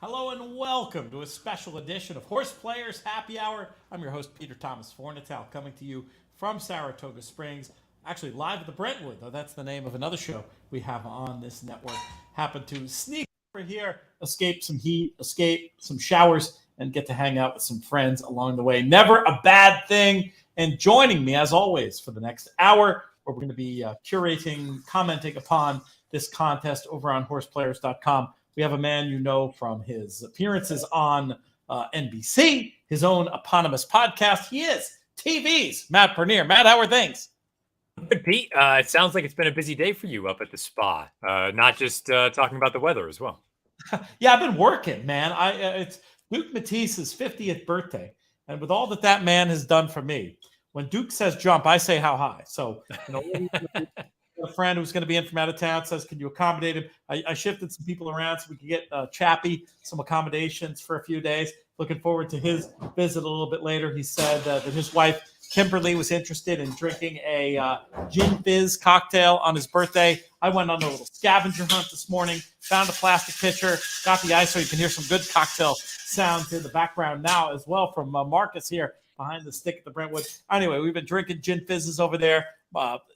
Hello and welcome to a special edition of Horseplayers Happy Hour. I'm your host, Peter Thomas Fornatel, coming to you from Saratoga Springs. Actually, live at the Brentwood, though that's the name of another show we have on this network. Happened to sneak over here, escape some heat, escape some showers, and get to hang out with some friends along the way. Never a bad thing. And joining me, as always, for the next hour, where we're going to be curating, commenting upon this contest over on horseplayers.com. We have a man you know from his appearances on NBC, his own eponymous podcast. He is TV's Matt Bernier. Matt, how are things? Good, Pete. It sounds like it's been a busy day for you up at the spa, not just talking about the weather as well. Yeah, I've been working, man. It's Duke Matisse's 50th birthday, and with all that man has done for me, when Duke says jump, I say how high. So, a friend who's going to be in from out of town says, can you accommodate him? I shifted some people around so we could get Chappie some accommodations for a few days. Looking forward to his visit a little bit later. He said that his wife, Kimberly, was interested in drinking a gin fizz cocktail on his birthday. I went on a little scavenger hunt this morning, found a plastic pitcher, got the ice so you can hear some good cocktail sounds in the background now as well from Marcus here behind the stick at the Brentwood. Anyway, we've been drinking gin fizzes over there.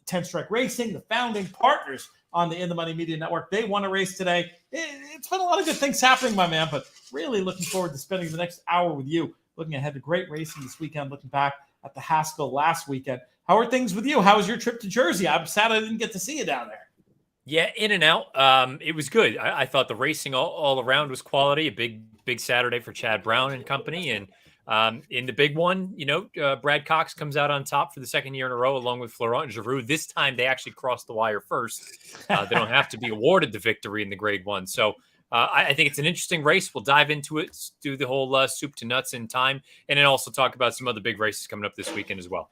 10 Strike Racing, the founding partners on the In the Money Media Network. They won a race today. It's been a lot of good things happening, my man, but really looking forward to spending the next hour with you, looking ahead to great racing this weekend, looking back at the Haskell last weekend. How are things with you? How was your trip to Jersey? I'm sad I didn't get to see you down there. Yeah, in and out. It was good. I thought the racing all around was quality. A big Saturday for Chad Brown and company. And in the big one, Brad Cox comes out on top for the second year in a row, along with Florent Giroux. This time they actually crossed the wire first. They don't have to be awarded the victory in the grade one. So I think it's an interesting race. We'll dive into it, do the whole soup to nuts in time, and then also talk about some other big races coming up this weekend as well.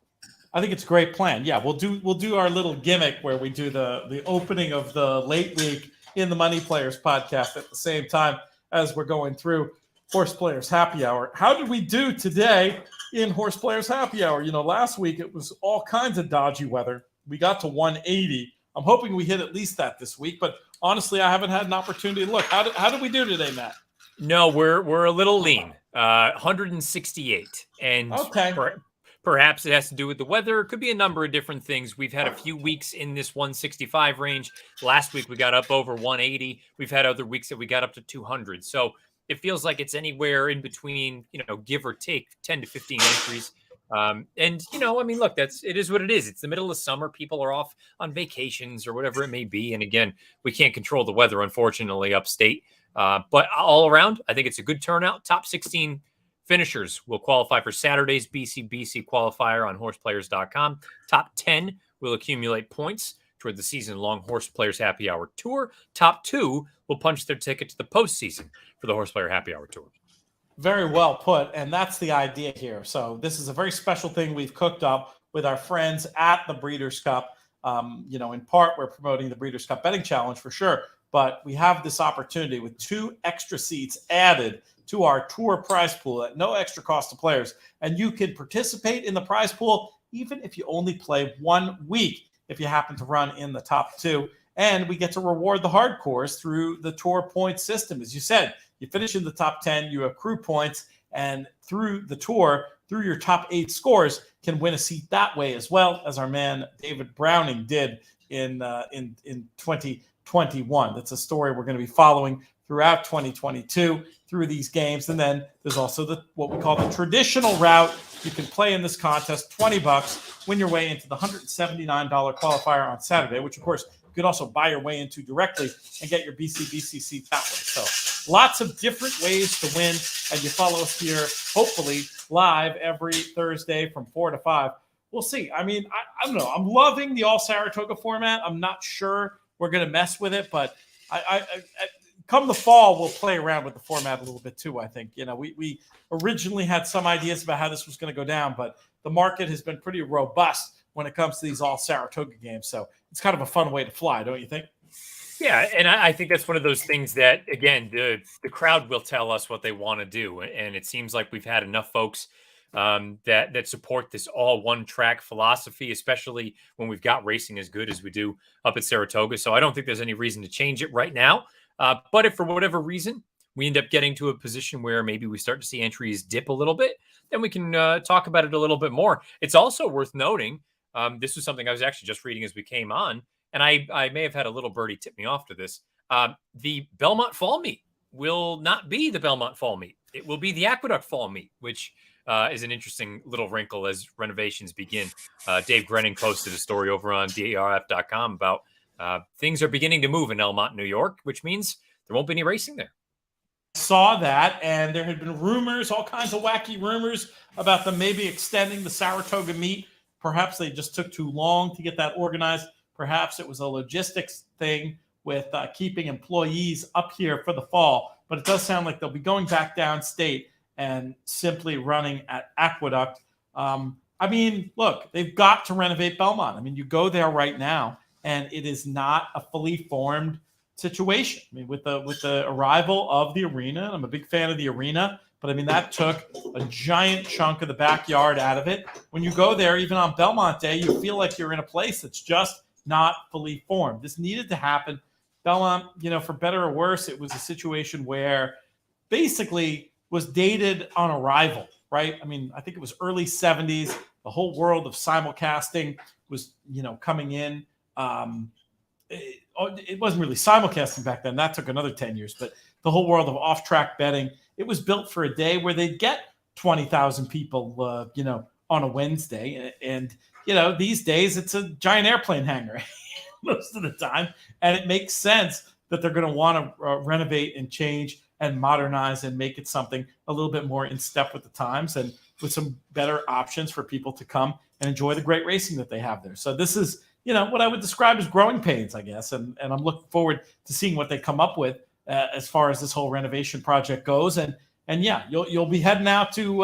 I think it's a great plan. Yeah, we'll do our little gimmick where we do the opening of the late week In the Money Players podcast at the same time as we're going through Horseplayers Happy Hour. How did we do today in Horseplayers Happy Hour? Last week it was all kinds of dodgy weather. We got to 180. I'm hoping we hit at least that this week, but honestly, I haven't had an opportunity to look. How did we do today, Matt? No, we're a little lean. 168, and okay. Perhaps it has to do with the weather. It could be a number of different things. We've had a few weeks in this 165 range. Last week we got up over 180. We've had other weeks that we got up to 200. So it feels like it's anywhere in between, give or take 10 to 15 entries. Look, it is what it is. It's the middle of summer. People are off on vacations or whatever it may be. And again, we can't control the weather, unfortunately, upstate. But all around, I think it's a good turnout. Top 16 finishers will qualify for Saturday's BC qualifier on horseplayers.com. Top 10 will accumulate points toward the season-long Horseplayers Happy Hour Tour. Top 2 will punch their ticket to the postseason for the Horseplayer Happy Hour Tour. Very well put, and that's the idea here. So this is a very special thing we've cooked up with our friends at the Breeders' Cup. In part, we're promoting the Breeders' Cup Betting Challenge for sure, but we have this opportunity with 2 extra seats added to our tour prize pool at no extra cost to players. And you can participate in the prize pool even if you only play 1 week, if you happen to run in the top 2. And we get to reward the hardcores through the tour point system. As you said, you finish in the top 10, you accrue points, and through the tour, through your top 8 scores, can win a seat that way, as well as our man David Browning did in 2021. That's a story we're going to be following throughout 2022 through these games. And then there's also what we call the traditional route. You can play in this contest, $20, win your way into the $179 qualifier on Saturday, which of course you could also buy your way into directly and get your BC seat that way. So lots of different ways to win. And you follow us here, hopefully live every Thursday from 4 to 5. We'll see. I mean, I don't know. I'm loving the all Saratoga format. I'm not sure we're going to mess with it, but I come the fall, we'll play around with the format a little bit too, I think. We originally had some ideas about how this was going to go down, but the market has been pretty robust when it comes to these all Saratoga games. So it's kind of a fun way to fly, don't you think? Yeah, and I think that's one of those things that, again, the crowd will tell us what they want to do, and it seems like we've had enough folks that support this all one track philosophy, especially when we've got racing as good as we do up at Saratoga. So I don't think there's any reason to change it right now. But if for whatever reason we end up getting to a position where maybe we start to see entries dip a little bit, then we can talk about it a little bit more. It's also worth noting. This was something I was actually just reading as we came on. And I may have had a little birdie tip me off to this. The Belmont Fall Meet will not be the Belmont Fall Meet. It will be the Aqueduct Fall Meet, which is an interesting little wrinkle as renovations begin. Dave Grenning posted a story over on DARF.com about things are beginning to move in Elmont, New York, which means there won't be any racing there. Saw that, and there had been rumors, all kinds of wacky rumors about them maybe extending the Saratoga meet. Perhaps they just took too long to get that organized. Perhaps it was a logistics thing with keeping employees up here for the fall, but it does sound like they'll be going back downstate and simply running at Aqueduct. I mean, look, they've got to renovate Belmont. I mean, you go there right now, and it is not a fully formed situation. I mean, with the arrival of the arena, and I'm a big fan of the arena, but I mean, that took a giant chunk of the backyard out of it. When you go there, even on Belmont Day, you feel like you're in a place that's just not fully formed. This needed to happen. Belmont, for better or worse, it was a situation where basically was dated on arrival, right? I mean, I think it was early 70s. The whole world of simulcasting was, coming in. It wasn't really simulcasting back then. That took another 10 years. But the whole world of off-track betting, it was built for a day where they'd get 20,000 people, on a Wednesday. And these days it's a giant airplane hangar most of the time. And it makes sense that they're going to want to renovate and change and modernize and make it something a little bit more in step with the times and with some better options for people to come and enjoy the great racing that they have there. So this is, what I would describe as growing pains, I guess. And I'm looking forward to seeing what they come up with as far as this whole renovation project goes. And yeah, you'll be heading out to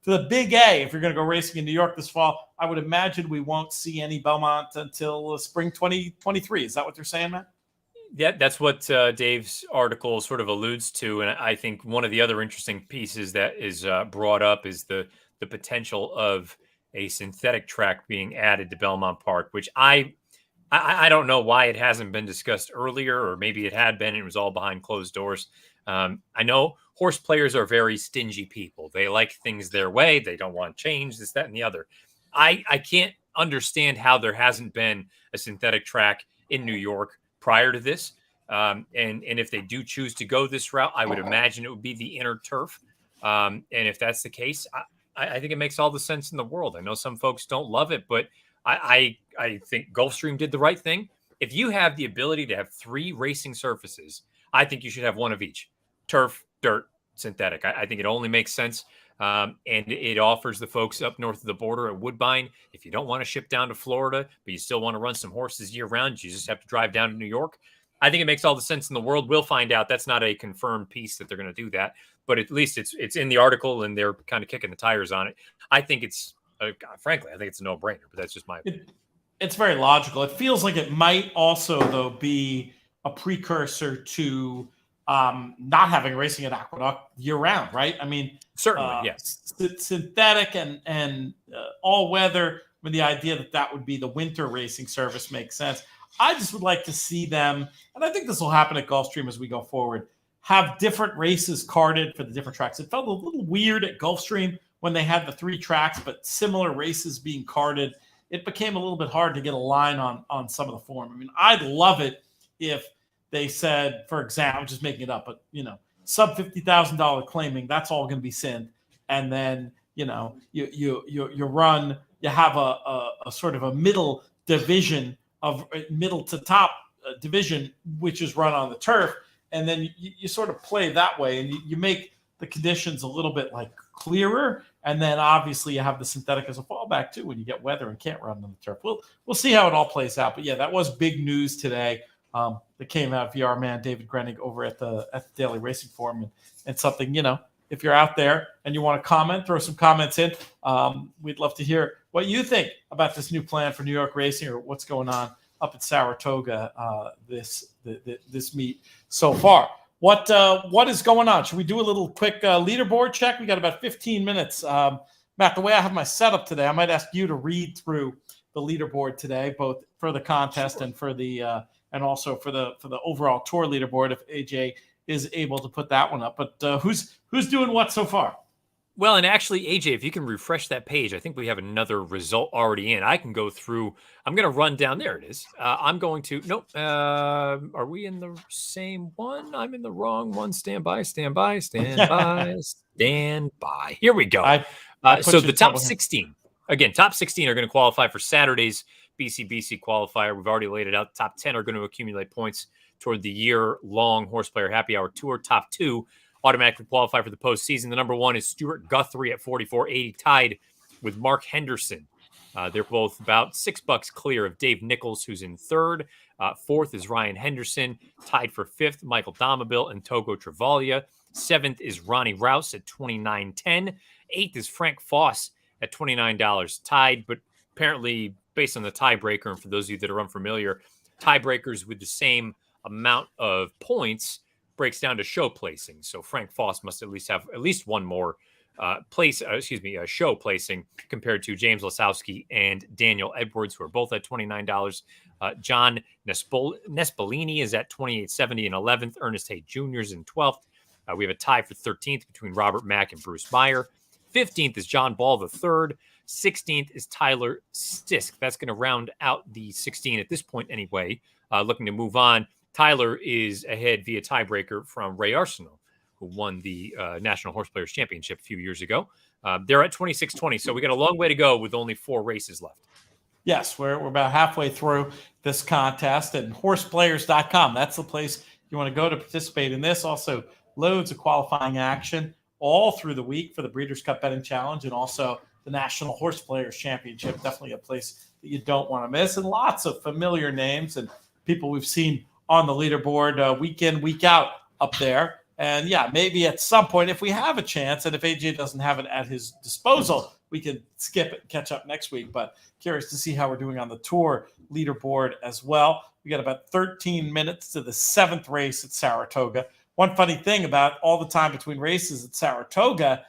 the Big A if you're going to go racing in New York this fall. I would imagine we won't see any Belmont until spring 2023. Is that what they're saying, Matt? Yeah, that's what Dave's article sort of alludes to. And I think one of the other interesting pieces that is brought up is the potential of a synthetic track being added to Belmont Park, which I don't know why it hasn't been discussed earlier, or maybe it had been and it was all behind closed doors. I know horse players are very stingy people. They like things their way. They don't want change, this, that, and the other. I can't understand how there hasn't been a synthetic track in New York prior to this. And if they do choose to go this route, I would imagine it would be the inner turf. And if that's the case, I think it makes all the sense in the world. I know some folks don't love it, but I think Gulfstream did the right thing. If you have the ability to have 3 racing surfaces, I think you should have one of each: turf, dirt, synthetic. I think it only makes sense. And it offers the folks up north of the border at Woodbine, if you don't want to ship down to Florida, but you still want to run some horses year round, you just have to drive down to New York. I think it makes all the sense in the world. We'll find out. That's not a confirmed piece that they're going to do that, but at least it's in the article and they're kind of kicking the tires on it. I think it's, frankly, I think it's a no-brainer, but that's just my opinion. It's very logical. It feels like it might also, though, be a precursor to not having racing at Aqueduct year round, right? I mean, certainly, yes. Synthetic and all weather. I mean, the idea that would be the winter racing service makes sense. I just would like to see them, and I think this will happen at Gulfstream as we go forward, have different races carded for the different tracks. It felt a little weird at Gulfstream when they had the 3 tracks, but similar races being carded. It became a little bit hard to get a line on some of the form. I mean, I'd love it if they said, for example, I'm just making it up, but sub $50,000 claiming, that's all going to be synth, and then you have a sort of a middle division of middle to top division, which is run on the turf, and then you sort of play that way, and you make the conditions a little bit like clearer, and then obviously you have the synthetic as a fallback too when you get weather and can't run on the turf. We'll see how it all plays out, but yeah, that was big news today. That came out via our man David Grenning over at the Daily Racing Forum, and something, if you're out there and you want to comment, throw some comments in. We'd love to hear what you think about this new plan for New York racing or what's going on up at Saratoga this meet so far. What is going on? Should we do a little quick leaderboard check? We got about 15 minutes. Matt, the way I have my setup today, I might ask you to read through the leaderboard today, both for the contest and for the and also for the overall tour leaderboard, if AJ is able to put that one up. But who's doing what so far? Well, and actually, AJ, if you can refresh that page, I think we have another result already in. I can go through. I'm going to run down. There it is. I'm going to. Nope. Are we in the same one? I'm in the wrong one. Stand by. Stand by. Stand by. Stand by. Here we go. So the top 16. Again, top 16 are going to qualify for Saturday's BC qualifier. We've already laid it out. Top 10 are going to accumulate points toward the year-long Horseplayer Happy Hour Tour. Top 2 automatically qualify for the postseason. The number 1 is Stuart Guthrie at 44.80, tied with Mark Henderson. They're both about $6 clear of Dave Nichols, who's in third. Fourth is Ryan Henderson, tied for fifth, Michael Domabil and Togo Travaglia. Seventh is Ronnie Rouse at $29.10. Eighth is Frank Foss at $29, tied, but apparently based on the tiebreaker, and for those of you that are unfamiliar, tiebreakers with the same amount of points breaks down to show placing. So Frank Foss must at least have at least one more show placing compared to James Lasowski and Daniel Edwards, who are both at $29. John Nespolini is at $28.70 in 11th. Ernest Hay Jr. is in 12th. We have a tie for 13th between Robert Mack and Bruce Meyer. 15th is John Ball III. 16th is Tyler Stisk. That's going to round out the 16 at this point anyway. Looking to move on. Tyler is ahead via tiebreaker from Ray Arsenault, who won the National Horseplayers Championship a few years ago. They're at 26-20, so we got a long way to go with only 4 races left. Yes, we're about halfway through this contest, and horseplayers.com. That's the place you want to go to participate in this. Also, loads of qualifying action all through the week for the Breeders' Cup Betting Challenge and also the National Horseplayers Championship. Definitely a place that you don't want to miss, and lots of familiar names and people we've seen on the leaderboard week in, week out up there. And yeah, maybe at some point, if we have a chance, and if AJ doesn't have it at his disposal, we can skip it and catch up next week. But curious to see how we're doing on the tour leaderboard as well. We got about 13 minutes to the 7th race at Saratoga. One funny thing about all the time between races at Saratoga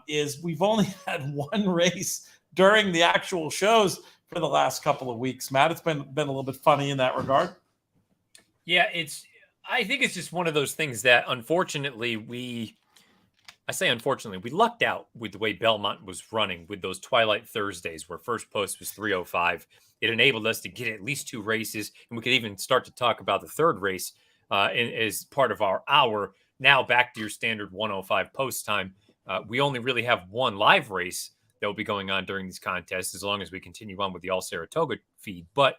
is we've only had one race during the actual shows for the last couple of weeks. Matt, it's been a little bit funny in that regard. Yeah, I think it's just one of those things that unfortunately we lucked out with the way Belmont was running with those Twilight Thursdays where first post was 3:05. It enabled us to get at least 2 races, and we could even start to talk about the third race as part of our hour. Now back to your standard 1:05 post time. We only really have one live race that will be going on during these contests as long as we continue on with the All Saratoga feed. But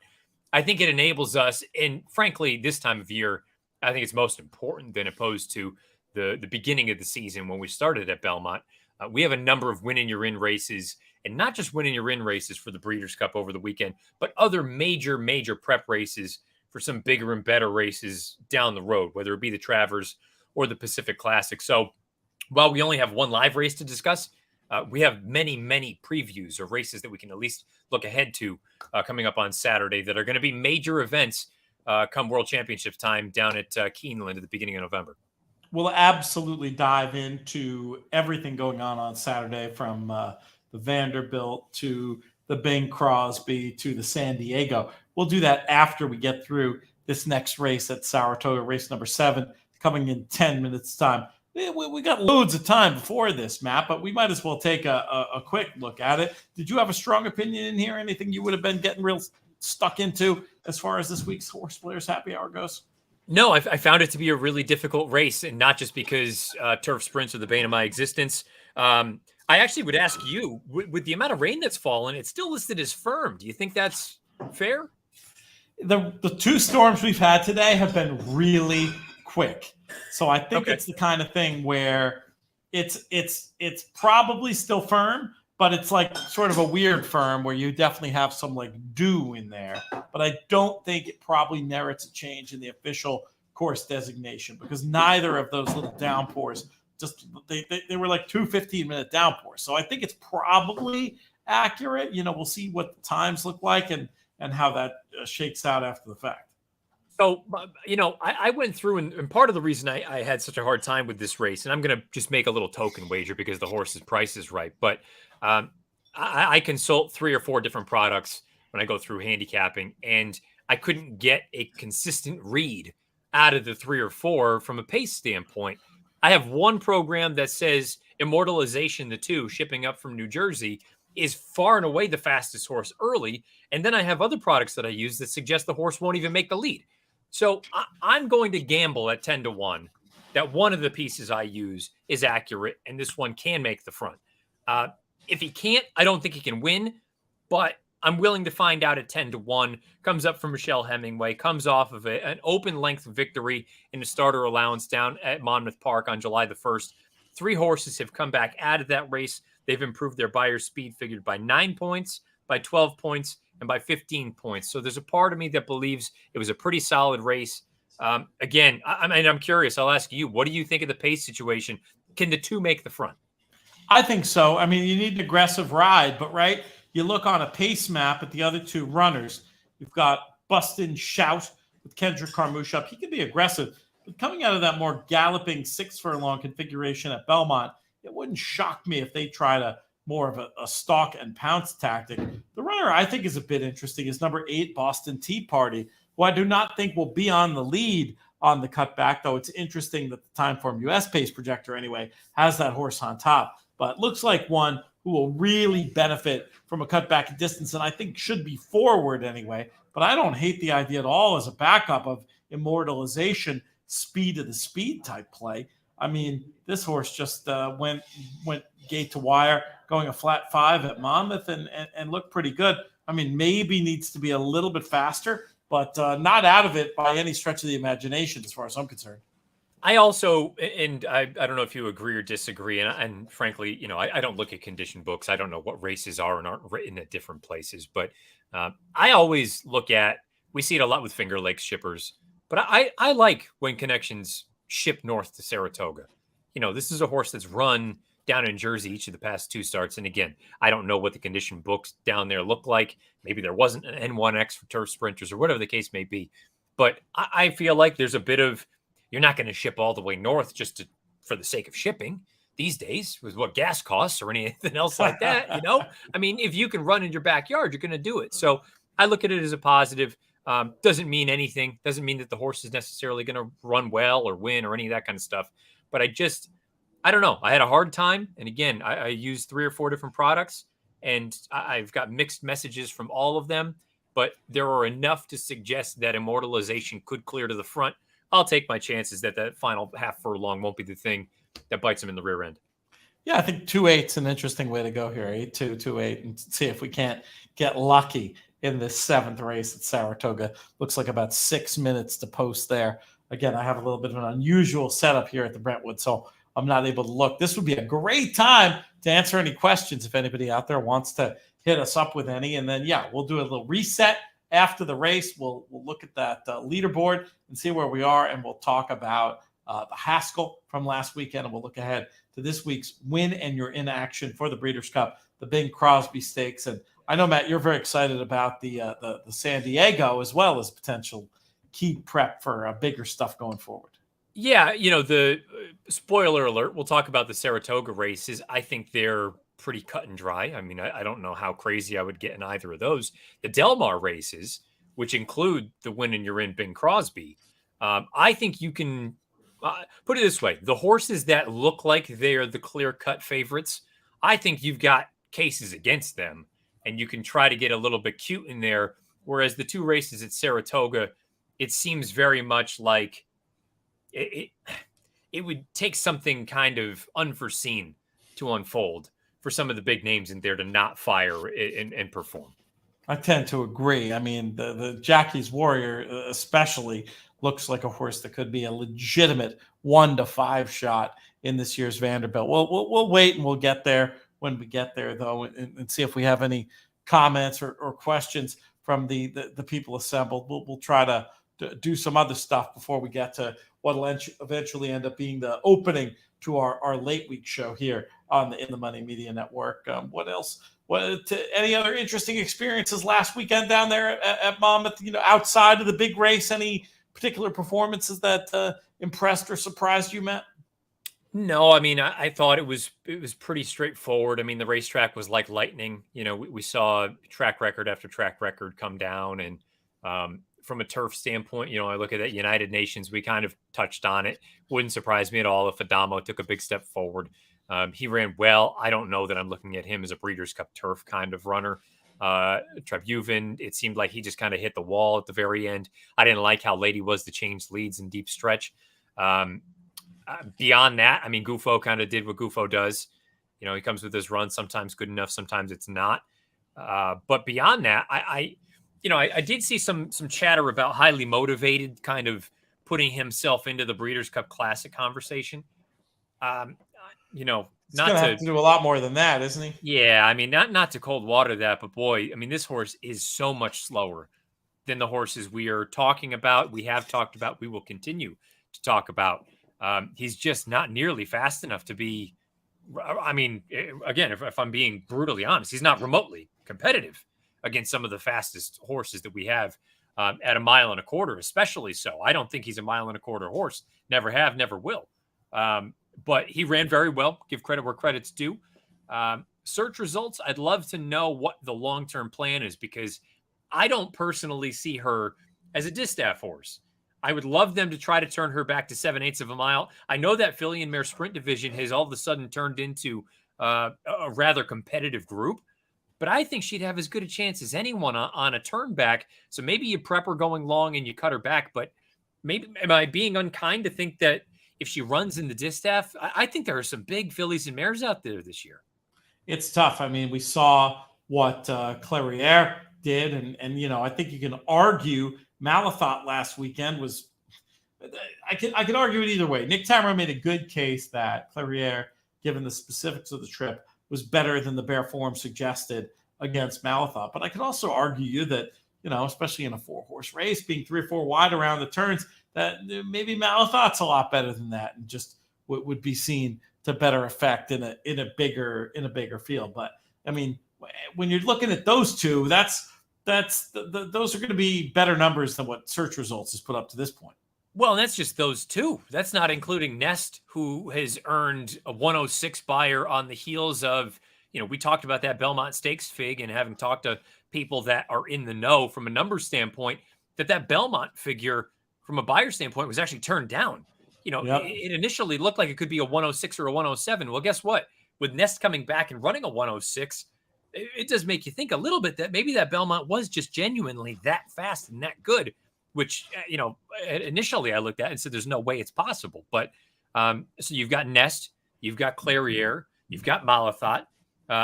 I think it enables us, and frankly, this time of year, I think it's most important than opposed to the beginning of the season when we started at Belmont. We have a number of win-in-your-in races, and not just win-in-your-in races for the Breeders' Cup over the weekend, but other major prep races for some bigger and better races down the road, whether it be the Travers or the Pacific Classic. So while we only have one live race to discuss, we have many previews of races that we can at least look ahead to coming up on Saturday that are going to be major events come World Championships time down at Keeneland at the beginning of November. We'll absolutely dive into everything going on Saturday, from the Vanderbilt to the Bing Crosby to the San Diego. We'll do that after we get through this next race at Saratoga, race number 7, coming in 10 minutes time. We got loads of time before this, Matt, but we might as well take a quick look at it. Did you have a strong opinion in here? Anything you would have been getting real stuck into as far as this week's Horseplayers Happy Hour goes? No, I found it to be a really difficult race, and not just because turf sprints are the bane of my existence. I actually would ask you, with the amount of rain that's fallen, it's still listed as firm. Do you think that's fair? The 2 storms we've had today have been really quick. So I think it's the kind of thing where it's probably still firm, but it's like sort of a weird firm where you definitely have some like dew in there. But I don't think it probably merits a change in the official course designation, because neither of those little downpours, they were like 2 15-minute downpours. So I think it's probably accurate. We'll see what the times look like and and how that shakes out after the fact. So, I went through, and part of the reason I had such a hard time with this race, and I'm going to just make a little token wager because the horse's price is right, but um, I consult 3 or 4 different products when I go through handicapping, and I couldn't get a consistent read out of the 3 or 4 from a pace standpoint. I have one program that says Immortalization, the 2, shipping up from New Jersey, is far and away the fastest horse early. And then I have other products that I use that suggest the horse won't even make the lead. So I'm going to gamble at 10-1 that one of the pieces I use is accurate and this one can make the front. If he can't, I don't think he can win, but I'm willing to find out at 10-1. Comes up from Michelle Hemingway, comes off of an open length victory in the starter allowance down at Monmouth Park on July the 1st. 3 horses have come back out of that race. They've improved their buyer speed figured by 9 points, by 12 points, and by 15 points. So there's a part of me that believes it was a pretty solid race. Again, I'm curious. I'll ask you, what do you think of the pace situation? Can the 2 make the front? I think so. I mean, you need an aggressive ride, but right, you look on a pace map at the other 2 runners. You've got Bustin' Shout with Kendrick Carmouche up. He can be aggressive, but coming out of that more galloping 6 furlong configuration at Belmont, it wouldn't shock me if they try to more of a stalk and pounce tactic. The runner I think is a bit interesting is number 8, Boston Tea Party, who I do not think will be on the lead on the cutback, though it's interesting that the Timeform US pace projector anyway has that horse on top. But looks like one who will really benefit from a cutback at distance, and I think should be forward anyway. But I don't hate the idea at all as a backup of Immortalization, speed of the speed type play. I mean, this horse just went gate to wire, going a flat 5 at Monmouth and looked pretty good. I mean, maybe needs to be a little bit faster, but not out of it by any stretch of the imagination as far as I'm concerned. I also, and I don't know if you agree or disagree, and frankly, I don't look at condition books. I don't know what races are and aren't written at different places, but I always look at, we see it a lot with Finger Lakes shippers, but I like when connections ship north to Saratoga. This is a horse that's run down in Jersey each of the past 2 starts. And again, I don't know what the condition books down there look like. Maybe there wasn't an N1X for turf sprinters or whatever the case may be. But I feel like there's a bit of, you're not going to ship all the way north just for the sake of shipping these days with what gas costs or anything else like that. I mean, if you can run in your backyard, you're going to do it. So I look at it as a positive. Doesn't mean anything. Doesn't mean that the horse is necessarily going to run well or win or any of that kind of stuff. But I don't know. I had a hard time. And again, I used 3 or 4 different products and I've got mixed messages from all of them, but there are enough to suggest that Immortalization could clear to the front. I'll take my chances that final half furlong won't be the thing that bites him in the rear end. Yeah, I think 2-8's an interesting way to go here. 8-2, 2-8, and see if we can't get lucky in this 7th race at Saratoga. Looks like about 6 minutes to post there. Again, I have a little bit of an unusual setup here at the Brentwood, so I'm not able to look. This would be a great time to answer any questions if anybody out there wants to hit us up with any. And then, we'll do a little reset after the race. We'll look at that leaderboard and see where we are, and we'll talk about the Haskell from last weekend, and we'll look ahead to this week's Win and You're in action for the Breeders' Cup, the Bing Crosby Stakes. And I know, Matt, you're very excited about the San Diego as well as potential key prep for bigger stuff going forward. Yeah, the spoiler alert, we'll talk about the Saratoga races. I think they're pretty cut and dry. I mean, I don't know how crazy I would get in either of those. The Del Mar races, which include the Win and You're in Bing Crosby, I think you can put it this way. The horses that look like they're the clear-cut favorites, I think you've got cases against them, and you can try to get a little bit cute in there. Whereas the 2 races at Saratoga, it seems very much like it would take something kind of unforeseen to unfold for some of the big names in there to not fire and perform. I tend to agree. I mean, the Jackie's Warrior especially looks like a horse that could be a legitimate 1-5 shot in this year's Vanderbilt. We'll wait and we'll get there when we get there, though, and see if we have any comments or questions from the people assembled. We'll try to do some other stuff before we get to what will eventually end up being the opening to our late week show here on the In the Money Media Network. What else Any other interesting experiences last weekend down there at Monmouth? Outside of the big race, any particular performances that impressed or surprised you, Matt? No, I mean, I thought it was pretty straightforward. I mean, the racetrack was like lightning. We saw track record after track record come down, and from a turf standpoint, I look at that United Nations. We kind of touched on it. Wouldn't surprise me at all if Adamo took a big step forward. He ran well. I don't know that I'm looking at him as a Breeders' Cup turf kind of runner. Trebuven, it seemed like he just kind of hit the wall at the very end. I didn't like how late he was to change leads in deep stretch. Beyond that, I mean, Gufo kind of did what Gufo does. He comes with his run, sometimes good enough, sometimes it's not. But beyond that, I did see some chatter about highly motivated, kind of putting himself into the Breeders' Cup Classic conversation. He's going to have to do a lot more than that, isn't he? Yeah, I mean, not to cold water that, but boy, I mean, this horse is so much slower than the horses we are talking about. We have talked about. We will continue to talk about. He's just not nearly fast enough to be. I mean, again, if I'm being brutally honest, he's not remotely competitive against some of the fastest horses that we have at 1.25 miles, especially so. I don't think he's a 1.25 mile horse. Never have, never will. But he ran very well. Give credit where credit's due. Search results, I'd love to know what the long-term plan is, because I don't personally see her as a distaff horse. I would love them to try to turn her back to 7/8 of a mile. I know that filly and mare sprint division has all of a sudden turned into a rather competitive group, but I think she'd have as good a chance as anyone on a turn back. So maybe you prep her going long and you cut her back, but maybe, am I being unkind to think that if she runs in the distaff, I think there are some big fillies and mares out there this year. It's tough. I mean, we saw what Clairiere did, and I think you can argue Malathot last weekend was. I could argue it either way. Nick Tamara made a good case that Clairiere, given the specifics of the trip, was better than the bare form suggested against Malathot. But I could also argue that, especially in a 4-horse race, being 3 or 4 wide around the turns, that maybe Malathot's a lot better than that, and just would be seen to better effect in a bigger field. But I mean, when you're looking at those two, those are going to be better numbers than what search results has put up to this point. Well, that's just those two. That's not including Nest, who has earned a 106 buyer on the heels of, we talked about that Belmont Stakes fig, and having talked to people that are in the know from a number standpoint, that Belmont figure from a buyer standpoint was actually turned down. Yep. It initially looked like it could be a 106 or a 107. Well, guess what? With Nest coming back and running a 106, it does make you think a little bit that maybe that Belmont was just genuinely that fast and that good, which, initially I looked at and said, there's no way it's possible. But so you've got Nest, you've got Clairiere, you've got Malathot.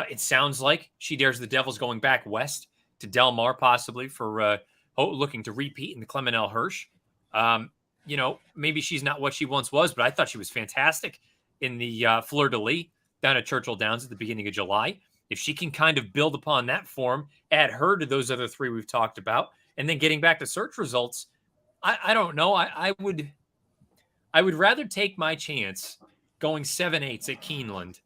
It sounds like She Dares the Devil's going back west to Del Mar, possibly for looking to repeat in the Clemenel Hirsch. Maybe she's not what she once was, but I thought she was fantastic in the Fleur de Lis down at Churchill Downs at the beginning of July. If she can kind of build upon that form, add her to those other 3 we've talked about, and then getting back to search results, I don't know. I would rather take my chance going 7/8 at Keeneland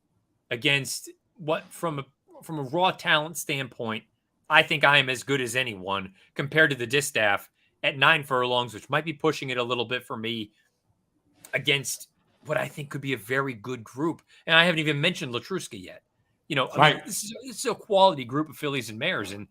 against what, from a raw talent standpoint, I think I am as good as anyone compared to the distaff at 9 furlongs, which might be pushing it a little bit for me, against what I think could be a very good group. And I haven't even mentioned Latruska yet. Right. I mean, this is a quality group of fillies and mares. And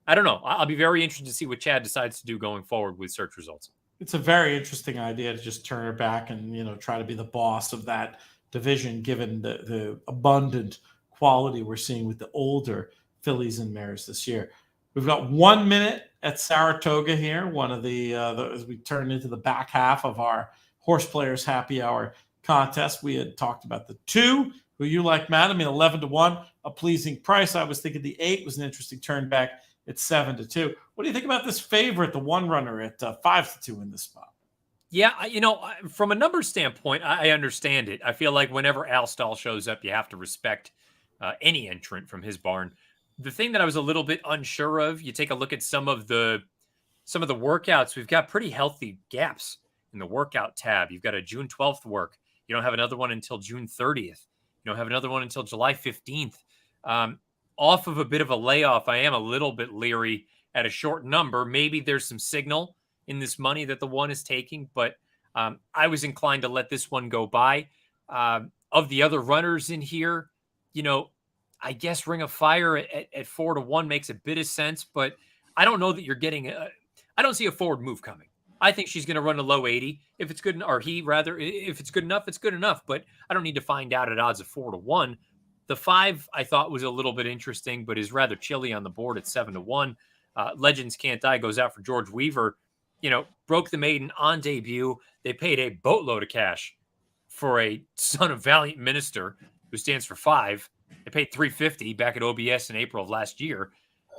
I don't know. I'll be very interested to see what Chad decides to do going forward with search results. It's a very interesting idea to just turn her back and, try to be the boss of that division, given the abundant quality we're seeing with the older fillies and mares this year. We've got 1 minute at Saratoga here, one of the as we turn into the back half of our Horseplayers Happy Hour contest. We had talked about the 2, who you like, Matt. I mean, 11-1, a pleasing price. I was thinking the 8 was an interesting turn back. It's 7-2. What do you think about this favorite, the 1 runner at 5-2 in this spot? Yeah, from a numbers standpoint, I understand it. I feel like whenever Al Stahl shows up, you have to respect any entrant from his barn. The thing that I was a little bit unsure of, you take a look at some of the workouts. We've got pretty healthy gaps in the workout tab. You've got a June 12th work. You don't have another one until June 30th. You don't have another one until July 15th. off of a bit of a layoff, I am a little bit leery at a short number. Maybe there's some signal in this money that the one is taking, but I was inclined to let this one go by. Of the other runners in here, I guess Ring of Fire at 4-1 makes a bit of sense, but I don't know that you're getting I don't see a forward move coming. I think she's going to run a low 80. If it's good, or he rather, if it's good enough, it's good enough. But I don't need to find out at odds of 4-1. The 5 I thought was a little bit interesting, but is rather chilly on the board at 7-1. Legends Can't Die goes out for George Weaver. Broke the maiden on debut. They paid a boatload of cash for a son of Valiant Minister who stands for 5. They paid $350 back at OBS in April of last year.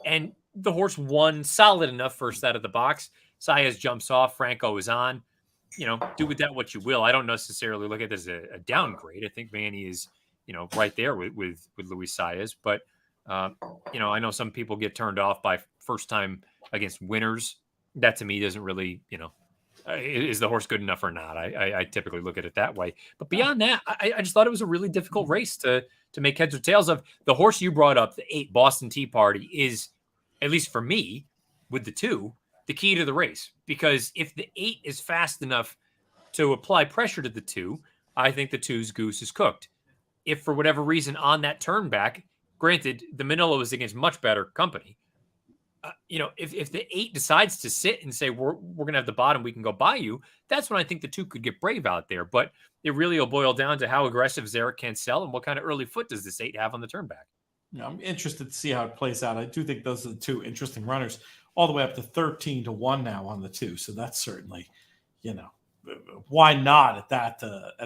And the horse won solid enough first out of the box. Saez jumps off. Franco is on. Do with that what you will. I don't necessarily look at this as a downgrade. I think Manny is, right there with Luis Saez. But, I know some people get turned off by first time against winners. That to me doesn't really, is the horse good enough or not? I typically look at it that way. But beyond that, I just thought it was a really difficult race to make heads or tails of. The horse you brought up, the 8 Boston Tea Party, is, at least for me, with the 2, the key to the race. Because if the 8 is fast enough to apply pressure to the 2, I think the 2's goose is cooked. If for whatever reason on that turn back, granted, the Manila was against much better company. If the 8 decides to sit and say, we're going to have the bottom, we can go by you, that's when I think the 2 could get brave out there. But it really will boil down to how aggressive Zarek can sell and what kind of early foot does this 8 have on the turn back. I'm interested to see how it plays out. I do think those are the 2 interesting runners, all the way up to 13-1 now on the 2. So that's certainly, why not at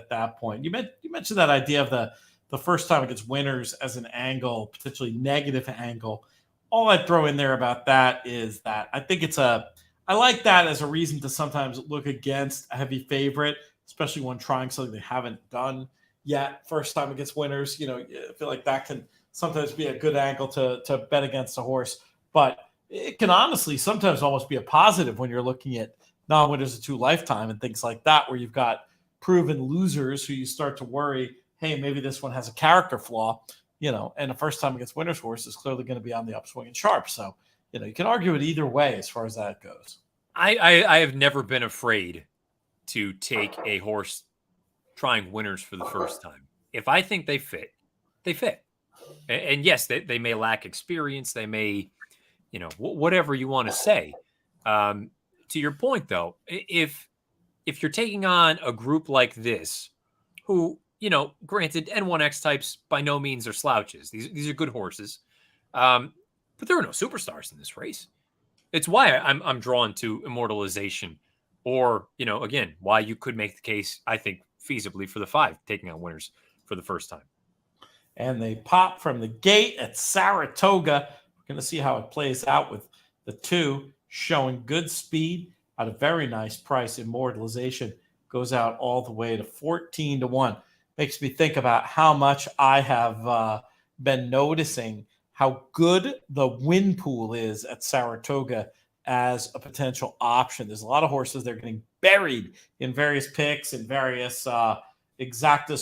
that point? You mentioned that idea of the first time against winners as an angle, potentially negative angle. All I'd throw in there about that is that I think I like that as a reason to sometimes look against a heavy favorite, especially when trying something they haven't done yet. First time against winners, I feel like that can sometimes be a good angle to bet against a horse. But it can honestly sometimes almost be a positive when you're looking at non-winners of 2 lifetime and things like that, where you've got proven losers who you start to worry, hey, maybe this one has a character flaw. And the first time against winners horse is clearly going to be on the upswing and sharp. So, you can argue it either way as far as that goes. I have never been afraid to take a horse trying winners for the first time. If I think they fit, they fit. And yes, they may lack experience. They may, whatever you want to say. To your point, though, if you're taking on a group like this, who, granted, N1X types by no means are slouches. These are good horses. But there are no superstars in this race. It's why I'm drawn to Immortalization, or, again, why you could make the case, I think, feasibly for the 5 taking on winners for the first time. And they pop from the gate at Saratoga. We're going to see how it plays out with the 2 showing good speed at a very nice price. Immortalization goes out all the way to 14-1. Makes me think about how much I have been noticing how good the win pool is at Saratoga as a potential option. There's a lot of horses that are getting buried in various picks and various exactas,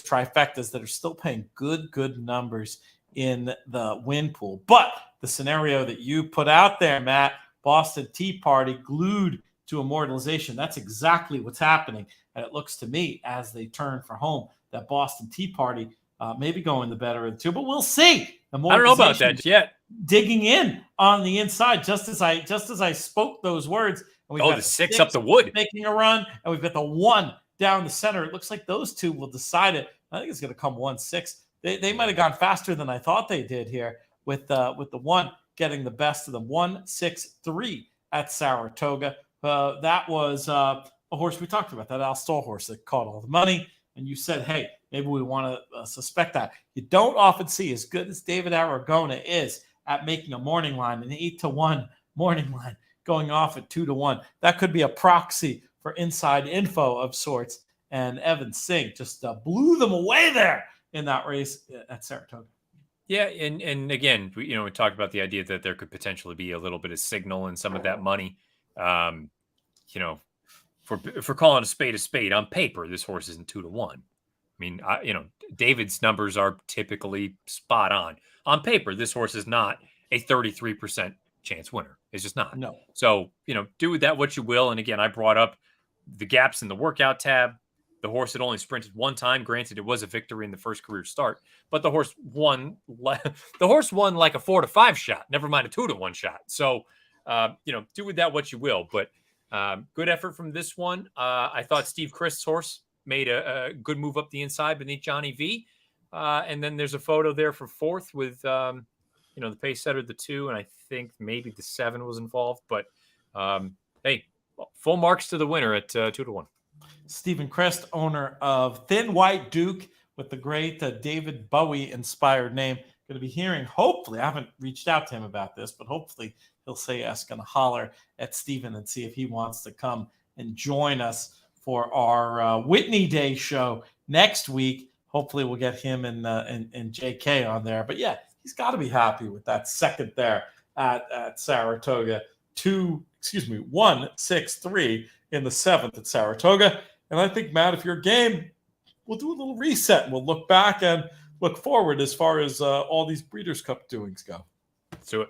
trifectas that are still paying good numbers in the win pool. But the scenario that you put out there, Matt, Boston Tea Party glued to Immortalization, that's exactly what's happening. And it looks to me, as they turn for home, that Boston Tea Party may be going the better of the 2, but we'll see. I don't know about that yet. Digging in on the inside, just as I spoke those words. And we've got the 6 up the wood making a run, and we've got the 1 down the center. It looks like those 2 will decide it. I think it's going to come 1-6. They might have gone faster than I thought they did here with the 1 getting the best of them. 1-6-3 at Saratoga. That was a horse we talked about, that Al Stoll horse that caught all the money. And you said, hey, maybe we want to suspect that. You don't often see, as good as David Aragona is at making a morning line, an 8-1 morning line going off at 2-1. That could be a proxy for inside info of sorts. And Evan Singh just blew them away there in that race at Saratoga. Yeah, and again, we talked about the idea that there could potentially be a little bit of signal in some of that money. For calling a spade on paper, this horse isn't 2-1. mean, David's numbers are typically spot on. On paper, this horse is not a 33% chance winner. It's just not. No. So, do with that what you will. And again, I brought up the gaps in the workout tab. The horse had only sprinted one time. Granted, it was a victory in the first career start, but the horse won. The horse won like a 4-5 shot, never mind a 2-1 shot. So, do with that what you will. But good effort from this one. I thought Steve Christ's horse made a good move up the inside beneath Johnny V. And then there's a photo there for fourth with, the pace setter, the 2, and I think maybe the 7 was involved. But hey, full marks to the winner at 2-1. Stephen Crest, owner of Thin White Duke, with the great David Bowie inspired name. Going to be hearing, hopefully, I haven't reached out to him about this, but hopefully he'll say yes, going to holler at Stephen and see if he wants to come and join us for our Whitney Day show next week. Hopefully we'll get him and JK on there. But yeah, he's got to be happy with that second there at Saratoga. 1-6-3 in the 7th at Saratoga. And I think, Matt, if you're game, we'll do a little reset and we'll look back and look forward as far as all these Breeders' Cup doings go. Let's do it.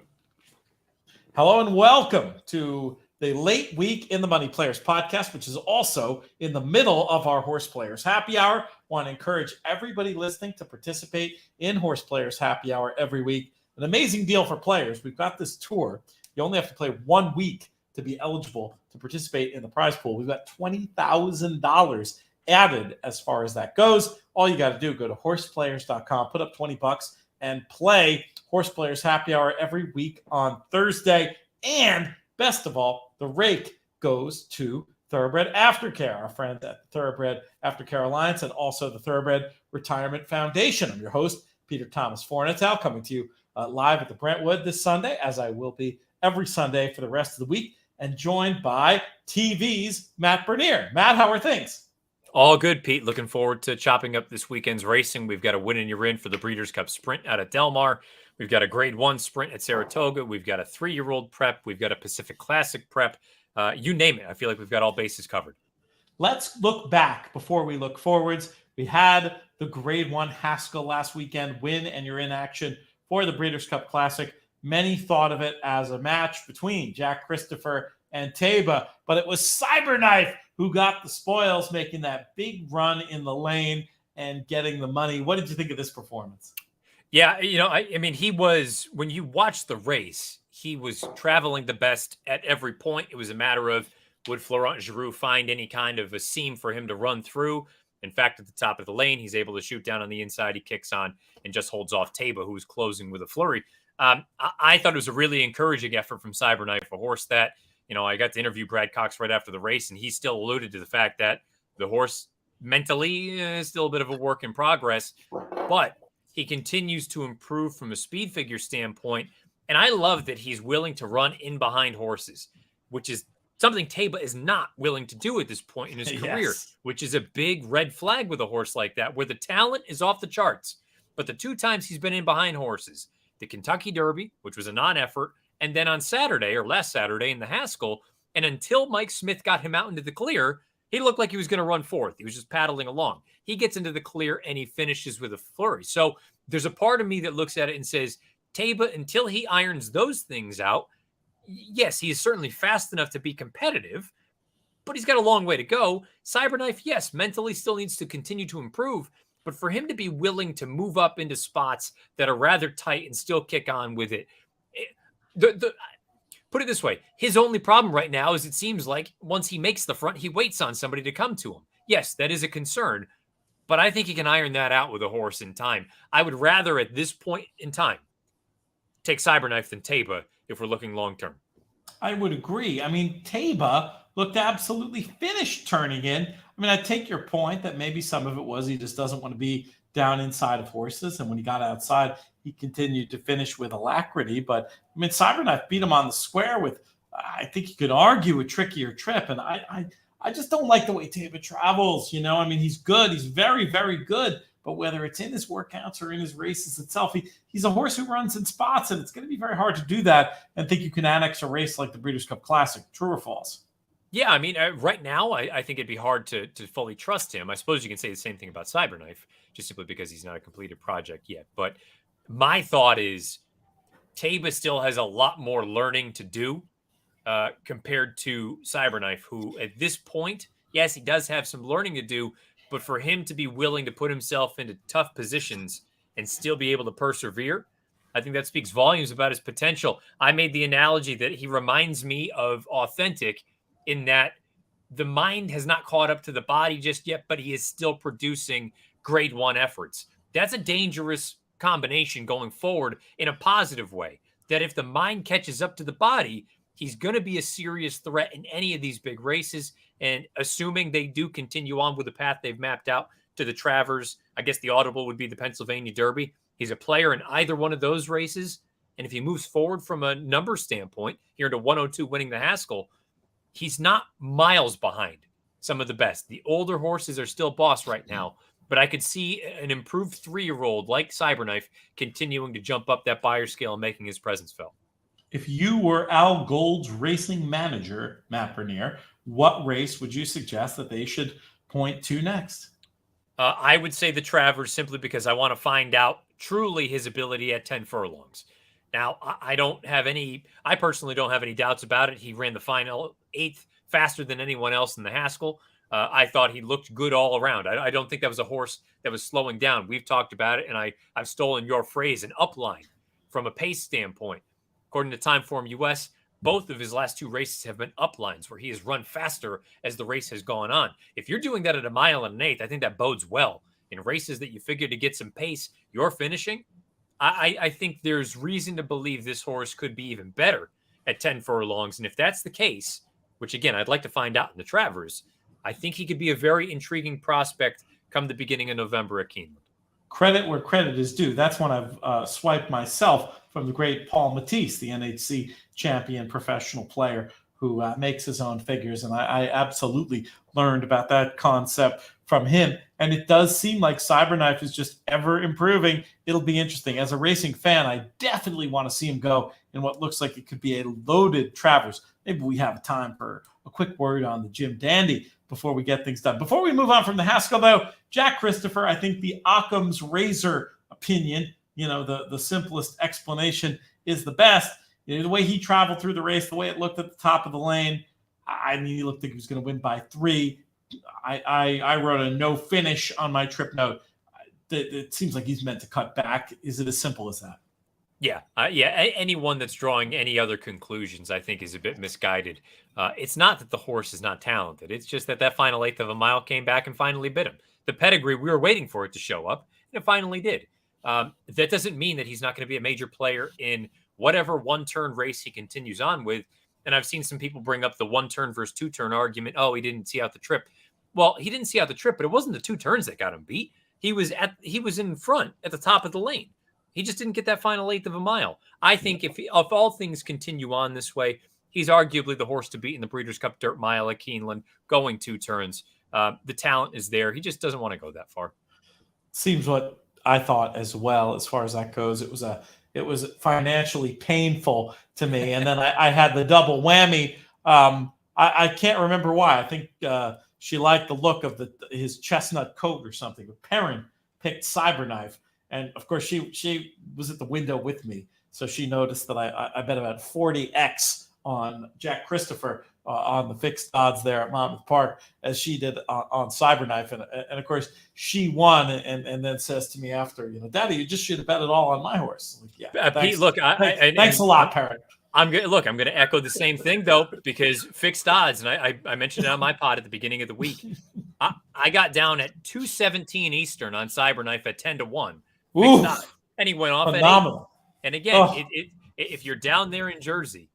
Hello and welcome to the Late Week in the Money Players podcast, which is also in the middle of our Horse Players Happy Hour. Want to encourage everybody listening to participate in Horse Players Happy Hour every week. An amazing deal for players. We've got this tour. You only have to play 1 week to be eligible to participate in the prize pool. We've got $20,000 added as far as that goes. All you got to do, go to horseplayers.com, put up $20 and play Horse Players Happy Hour every week on Thursday. And best of all, the rake goes to Thoroughbred Aftercare, our friends at Thoroughbred Aftercare Alliance, and also the Thoroughbred Retirement Foundation. I'm your host, Peter Thomas Fornatel, coming to you live at the Brentwood this Sunday, as I will be every Sunday for the rest of the week, and joined by TV's Matt Bernier. Matt, how are things? All good, Pete. Looking forward to chopping up this weekend's racing. We've got a win and you're in for the Breeders' Cup Sprint out at Del Mar. We've got a Grade 1 Sprint at Saratoga. We've got a 3-year-old prep. We've got a Pacific Classic prep. You name it. I feel like we've got all bases covered. Let's look back before we look forwards. We had the Grade 1 Haskell last weekend, win and you're in action for the Breeders' Cup Classic. Many thought of it as a match between Jack Christopher and Taba, but it was Cyberknife who got the spoils, making that big run in the lane and getting the money. What did you think of this performance? Yeah, I mean, he was, when you watch the race, he was traveling the best at every point. It was a matter of, would Florent Giroux find any kind of a seam for him to run through? In fact, at the top of the lane, he's able to shoot down on the inside. He kicks on and just holds off Taba, who's closing with a flurry. I thought it was a really encouraging effort from Cyberknife, a horse that, I got to interview Brad Cox right after the race, and he still alluded to the fact that the horse mentally is still a bit of a work in progress, but he continues to improve from a speed figure standpoint. And I love that he's willing to run in behind horses, which is something Taba is not willing to do at this point in his career, which is a big red flag with a horse like that, where the talent is off the charts. But the 2 times he's been in behind horses, the Kentucky Derby, which was a non-effort, and then on Saturday or last Saturday in the Haskell, and until Mike Smith got him out into the clear, he looked like he was going to run fourth. He was just paddling along. He gets into the clear and he finishes with a flurry. So there's a part of me that looks at it and says, Taba, until he irons those things out, yes, he is certainly fast enough to be competitive, but he's got a long way to go. Cyberknife, yes, mentally still needs to continue to improve, but for him to be willing to move up into spots that are rather tight and still kick on with it, put it this way, his only problem right now is it seems like once he makes the front, he waits on somebody to come to him. Yes, that is a concern, but I think he can iron that out with a horse in time. I would rather at this point in time take Cyberknife than Taba if we're looking long-term. I would agree. I mean, Taba looked absolutely finished turning in. I mean, I take your point that maybe some of it was he just doesn't want to be down inside of horses. And when he got outside, he continued to finish with alacrity. But, I mean, Cyberknife beat him on the square with, I think you could argue, a trickier trip. And I just don't like the way Taba travels. I mean, he's good. He's very, very good. But whether it's in his workouts or in his races itself, he's a horse who runs in spots, and it's going to be very hard to do that and think you can annex a race like the Breeders' Cup Classic. True or false? Yeah, I mean, right now, I think it'd be hard to fully trust him. I suppose you can say the same thing about Cyberknife, just simply because he's not a completed project yet. But my thought is Taba still has a lot more learning to do compared to Cyberknife, who at this point, yes, he does have some learning to do, but for him to be willing to put himself into tough positions and still be able to persevere, I think that speaks volumes about his potential. I made the analogy that he reminds me of Authentic in that the mind has not caught up to the body just yet, but he is still producing grade one efforts. That's a dangerous combination going forward in a positive way. That if the mind catches up to the body, he's going to be a serious threat in any of these big races. And assuming they do continue on with the path they've mapped out to the Travers, I guess the audible would be the Pennsylvania Derby. He's a player in either one of those races. And if he moves forward from a number standpoint, here into 102 winning the Haskell, he's not miles behind some of the best. The older horses are still boss right now, but I could see an improved 3-year-old like Cyberknife continuing to jump up that buyer scale and making his presence felt. If you were Al Gold's racing manager, Matt Bernier, what race would you suggest that they should point to next? I would say the Travers simply because I want to find out truly his ability at 10 furlongs. Now, I personally don't have any doubts about it. He ran the final 8th faster than anyone else in the Haskell. I thought he looked good all around. I don't think that was a horse that was slowing down. We've talked about it, and I've stolen your phrase, an upline from a pace standpoint. According to Timeform US, both of his last 2 races have been uplines where he has run faster as the race has gone on. If you're doing that at a mile and an eighth, I think that bodes well. In races that you figure to get some pace, you're finishing. I think there's reason to believe this horse could be even better at 10 furlongs. And if that's the case, which again, I'd like to find out in the Travers, I think he could be a very intriguing prospect come the beginning of November at Keeneland. Credit where credit is due. That's when I've swiped myself from the great Paul Matisse, the NHC champion professional player who makes his own figures. And I absolutely learned about that concept from him. And it does seem like Cyberknife is just ever improving. It'll be interesting. As a racing fan, I definitely want to see him go in what looks like it could be a loaded Travers. Maybe we have time for a quick word on the Jim Dandy before we get things done. Before we move on from the Haskell, though, Jack Christopher, I think the Occam's razor opinion, the simplest explanation is the best. The way he traveled through the race, the way it looked at the top of the lane, I mean, he looked like he was going to win by 3. I wrote a no finish on my trip note. It seems like he's meant to cut back. Is it as simple as that? Yeah. Anyone that's drawing any other conclusions, I think, is a bit misguided. It's not that the horse is not talented. It's just that final 1/8 of a mile came back and finally bit him. The pedigree, we were waiting for it to show up, and it finally did. That doesn't mean that he's not going to be a major player in whatever one-turn race he continues on with. And I've seen some people bring up the 1-turn versus 2-turn argument. Oh, he didn't see out the trip. Well, he didn't see out the trip, but it wasn't the 2 turns that got him beat. He was in front at the top of the lane. He just didn't get that final 1/8 of a mile. I think if all things continue on this way, he's arguably the horse to beat in the Breeders' Cup Dirt Mile at Keeneland, going 2 turns. The talent is there. He just doesn't want to go that far. Seems what I thought as well. As far as that goes, it was financially painful to me, and then I had the double whammy. I can't remember why. I think she liked the look of his chestnut coat or something. But Perrin picked Cyberknife. And of course, she was at the window with me, so she noticed that I bet about 40x on Jack Christopher on the fixed odds there at Monmouth Park, as she did on Cyberknife, and of course she won, and then says to me after, Daddy, you just should have bet it all on my horse. Like, yeah, thanks, Pete, look, thanks a lot, Parrot. I'm going to echo the same thing though, because fixed odds, and I mentioned it on my pod at the beginning of the week. I got down at 2:17 Eastern on Cyberknife at 10-1. And he went off phenomenal. At 8. And again, if you're down there in Jersey,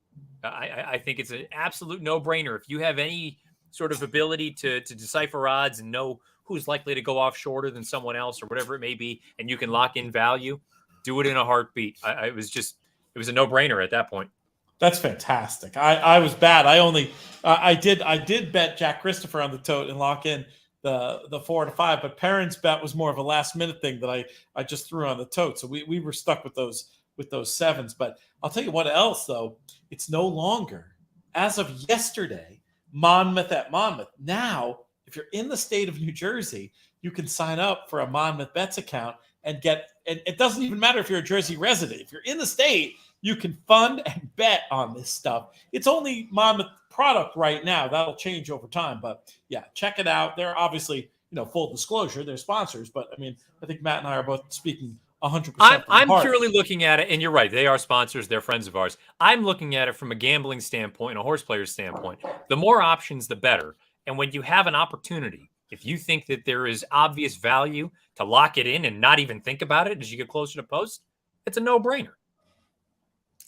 I think it's an absolute no-brainer. If you have any sort of ability to decipher odds and know who's likely to go off shorter than someone else or whatever it may be, and you can lock in value, do it in a heartbeat. It was a no-brainer at that point. That's fantastic. I was bad. I did bet Jack Christopher on the tote and lock in the 4 to 5, but Perrin's bet was more of a last minute thing that I just threw on the tote. So we were stuck with those 7s. But I'll tell you what else, though. It's no longer, as of yesterday, Monmouth at Monmouth. Now, if you're in the state of New Jersey, you can sign up for a Monmouth Bets account and get, and it doesn't even matter if you're a Jersey resident. If you're in the state, you can fund and bet on this stuff. It's only Monmouth product right now. That'll change over time. But yeah, check it out. They're obviously, full disclosure, they're sponsors. But I mean, I think Matt and I are both speaking 100%. I'm purely looking at it, and you're right. They are sponsors. They're friends of ours. I'm looking at it from a gambling standpoint, a horse player's standpoint. The more options, the better. And when you have an opportunity, if you think that there is obvious value to lock it in and not even think about it as you get closer to post, it's a no-brainer.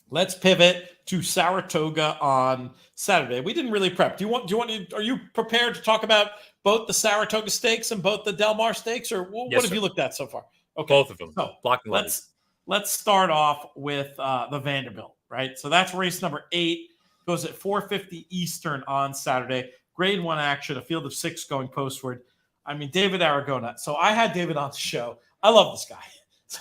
Let's pivot to Saratoga on Saturday. We didn't really prep. Are you prepared to talk about both the Saratoga stakes and both the Del Mar stakes, or what have you looked at so far? Okay. Both of them. So let's start off with the Vanderbilt, right? So that's race number 8. Goes at 4:50 Eastern on Saturday. Grade 1 action, a field of 6 going postward. I mean, David Aragona. So I had David on the show. I love this guy. So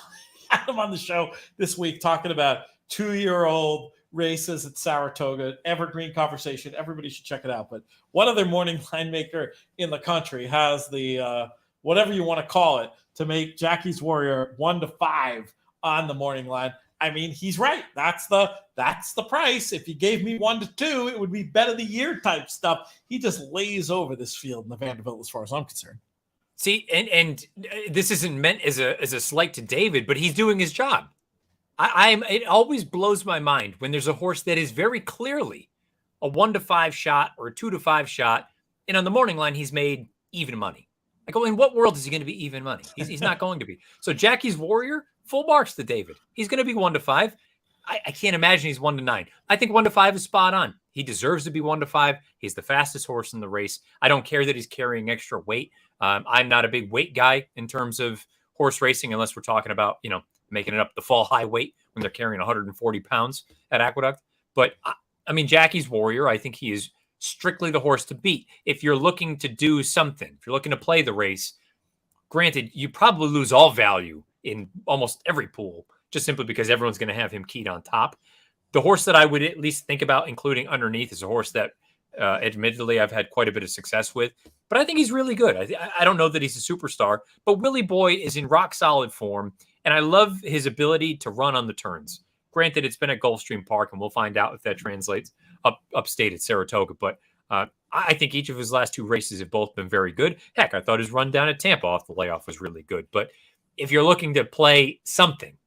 I had him on the show this week talking about 2-year-old races at Saratoga. Evergreen conversation. Everybody should check it out. But what other morning line maker in the country has the whatever you want to call it to make Jackie's Warrior 1-5 on the morning line? I mean, he's right. That's the price. If you gave me 1-2, it would be bet of the year type stuff. He just lays over this field in the Vanderbilt as far as I'm concerned. See, and this isn't meant as a slight to David, but he's doing his job. It always blows my mind when there's a horse that is very clearly a 1-5 shot or a 2-5 shot, and on the morning line he's made even money. I go, in what world is he going to be even money? He's not going to be. So Jackie's Warrior, full marks to David. He's going to be 1-5. I can't imagine he's 1-9. I think 1-5 is spot on. He deserves to be 1-5. He's the fastest horse in the race. I don't care that he's carrying extra weight. I'm not a big weight guy in terms of horse racing, unless we're talking about, making it up the fall high weight when they're carrying 140 pounds at Aqueduct. But I mean, Jackie's Warrior, I think he is strictly the horse to beat. If you're looking to do something, if you're looking to play the race, granted, you probably lose all value in almost every pool, just simply because everyone's going to have him keyed on top. The horse that I would at least think about including underneath is a horse that admittedly I've had quite a bit of success with, but I think he's really good. I don't know that he's a superstar, but Willie Boy is in rock solid form, and I love his ability to run on the turns. Granted, it's been at Gulfstream Park, and we'll find out if that translates upstate at Saratoga, but I think each of his last 2 races have both been very good. Heck, I thought his run down at Tampa off the layoff was really good, but if you're looking to play something,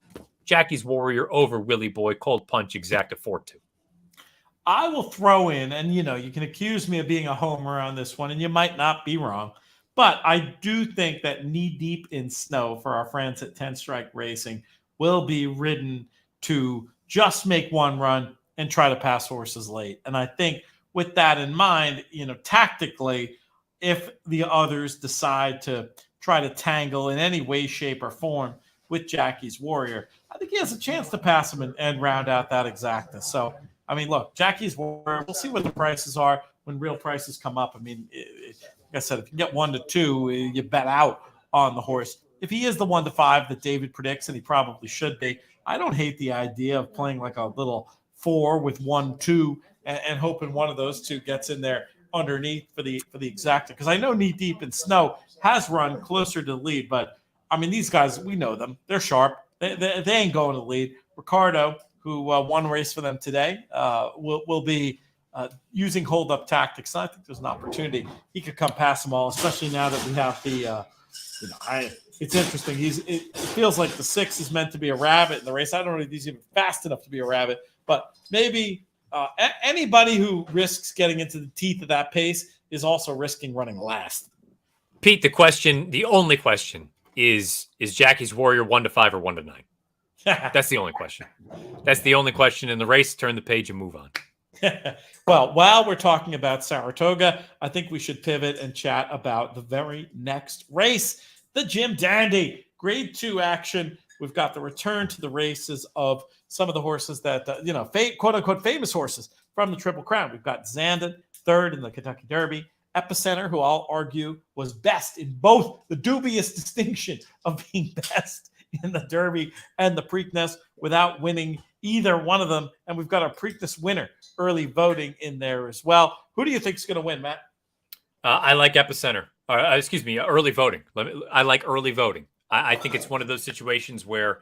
Jackie's Warrior over Willie Boy, cold punch, exacta 4-2. I will throw in, and you can accuse me of being a homer on this one, and you might not be wrong, but I do think that Knee Deep in Snow for our friends at 10 Strike Racing will be ridden to just make one run and try to pass horses late. And I think with that in mind, tactically, if the others decide to try to tangle in any way, shape, or form with Jackie's Warrior, I think he has a chance to pass him and round out that exacta. So, I mean, look, Jackie's Warrior, we'll see what the prices are when real prices come up. I mean, like I said, if you get 1-2, you bet out on the horse. If he is the 1-5 that David predicts, and he probably should be, I don't hate the idea of playing like a little 4 with 1-2 and hoping one of those 2 gets in there underneath for the exacta. Because I know Knee Deep in Snow has run closer to the lead, but I mean, these guys, we know them. They're sharp. They ain't going to lead. Ricardo, who won a race for them today, will be using hold-up tactics. And I think there's an opportunity he could come past them all, especially now that we have the it's interesting. It feels like the 6 is meant to be a rabbit in the race. I don't know if he's even fast enough to be a rabbit, but maybe anybody who risks getting into the teeth of that pace is also risking running last. Pete, the only question is Jackie's Warrior 1-5 or 1-9? That's the only question. That's the only question in the race. Turn the page and move on. Well, while we're talking about Saratoga, I think we should pivot and chat about the very next race, the Jim Dandy Grade 2 action. We've got the return to the races of some of the horses that, quote unquote famous horses from the Triple Crown. We've got Zandon, 3rd in the Kentucky Derby. Epicenter, who I'll argue was best in both the dubious distinction of being best in the Derby and the Preakness without winning either one of them. And we've got a Preakness winner early voting in there as well. Who do you think is going to win, Matt? I like Epicenter. Excuse me, early voting. I like early voting. I think it's one of those situations where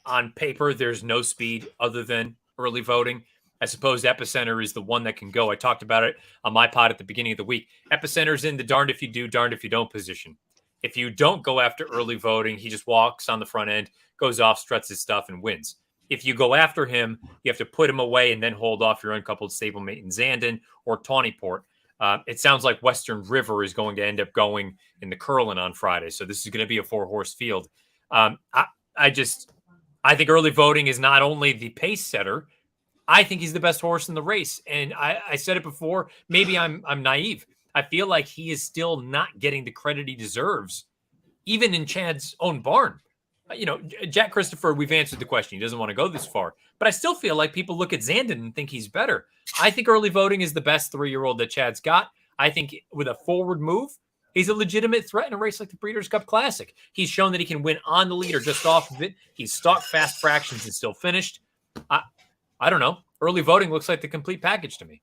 on paper there's no speed other than early voting. I suppose Epicenter is the one that can go. I talked about it on my pod at the beginning of the week. Epicenter's in the darned if you do, darned if you don't position. If you don't go after early voting, he just walks on the front end, goes off, struts his stuff, and wins. If you go after him, you have to put him away and then hold off your uncoupled stablemate in Zandon or Tawnyport. It sounds like Western River is going to end up going in the Curlin on Friday. So this is going to be a 4-horse field. I think early voting is not only the pace setter, I think he's the best horse in the race. And I said it before, maybe I'm naive. I feel like he is still not getting the credit he deserves, even in Chad's own barn. Jack Christopher, we've answered the question. He doesn't want to go this far. But I still feel like people look at Zandon and think he's better. I think early voting is the best 3-year-old that Chad's got. I think with a forward move, he's a legitimate threat in a race like the Breeders' Cup Classic. He's shown that he can win on the lead or just off of it. He's stalked fast fractions and still finished. I don't know. Early voting looks like the complete package to me.